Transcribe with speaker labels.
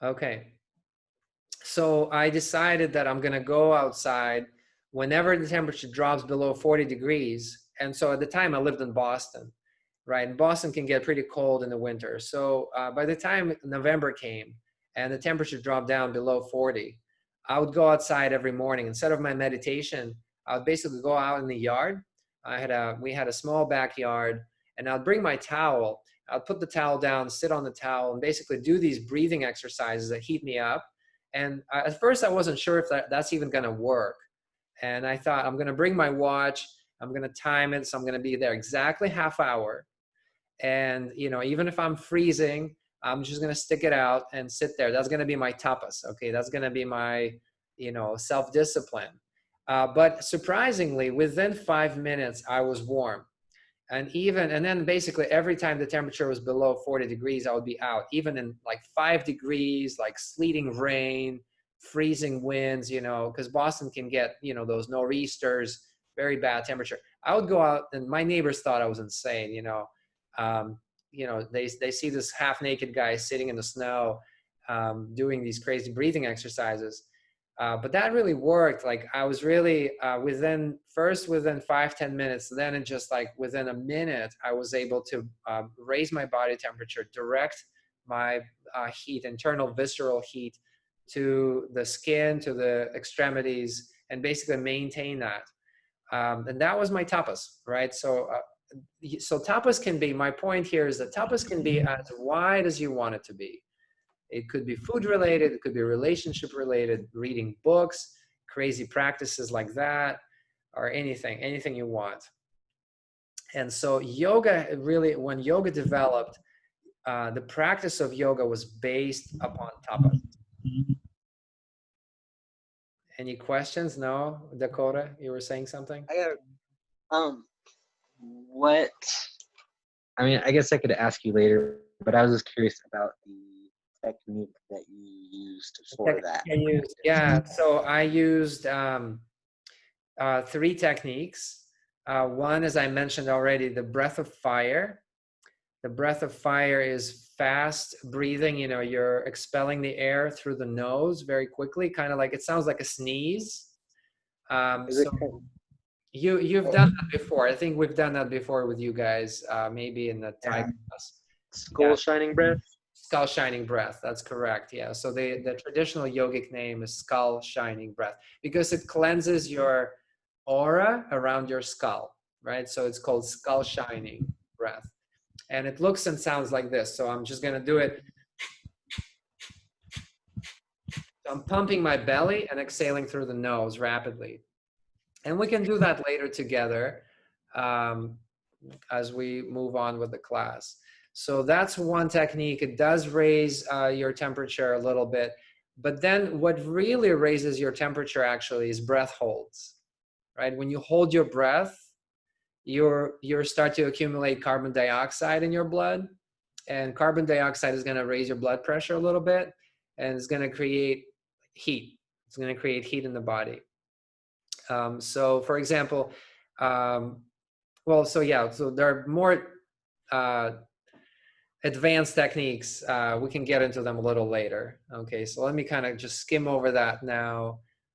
Speaker 1: Okay. So I decided that I'm going to go outside whenever the temperature drops below 40 degrees. And so at the time I lived in Boston, right? And Boston can get pretty cold in the winter. So by the time November came and the temperature dropped down below 40, I would go outside every morning. Instead of my meditation, I would basically go out in the yard. We had a small backyard, and I'd bring my towel. I'd put the towel down, sit on the towel, and basically do these breathing exercises that heat me up. And at first I wasn't sure if that's even going to work. And I thought, I'm going to bring my watch. I'm going to time it. So I'm going to be there exactly half hour. And, you know, even if I'm freezing, I'm just going to stick it out and sit there. That's going to be my tapas. Okay. That's going to be my, you know, self-discipline. But surprisingly, within 5 minutes, I was warm. And then basically every time the temperature was below 40 degrees, I would be out, even in like 5 degrees, like sleeting rain, freezing winds, you know, because Boston can get, you know, those nor'easters, very bad temperature. I would go out, and my neighbors thought I was insane, you know. They see this half naked guy sitting in the snow, doing these crazy breathing exercises. But that really worked. Like I was really within 5-10 minutes, then in just like within a minute, I was able to raise my body temperature, direct my heat, internal visceral heat to the skin, to the extremities, and basically maintain that. And that was my tapas, right? So tapas can be, my point here is that tapas can be as wide as you want it to be. It could be food related, it could be relationship related, reading books, crazy practices like that, or anything you want. And so yoga really, when yoga developed, the practice of yoga was based upon tapas. Any questions? No? Dakota, you were saying something?
Speaker 2: What, I mean, I guess I could ask you later, but I was just curious about the technique that you used for that.
Speaker 1: So I used 3 techniques. One, as I mentioned already, the breath of fire. The breath of fire is fast breathing. You know, you're expelling the air through the nose very quickly, kind of like, it sounds like a sneeze. You've done that before. I think we've done that before with you guys, maybe in the Thai class.
Speaker 2: Skull shining breath?
Speaker 1: Skull shining breath, that's correct. Yeah, so the traditional yogic name is skull shining breath because it cleanses your aura around your skull, right? So it's called skull shining breath. And it looks and sounds like this. So I'm just going to do it. So I'm pumping my belly and exhaling through the nose rapidly. And we can do that later together as we move on with the class. So that's one technique. It does raise your temperature a little bit. But then what really raises your temperature actually is breath holds, right? When you hold your breath, you start to accumulate carbon dioxide in your blood. And carbon dioxide is going to raise your blood pressure a little bit. And it's going to create heat. It's going to create heat in the body. So for example, so there are more advanced techniques. We can get into them a little later. Okay, so let me kind of just skim over that now.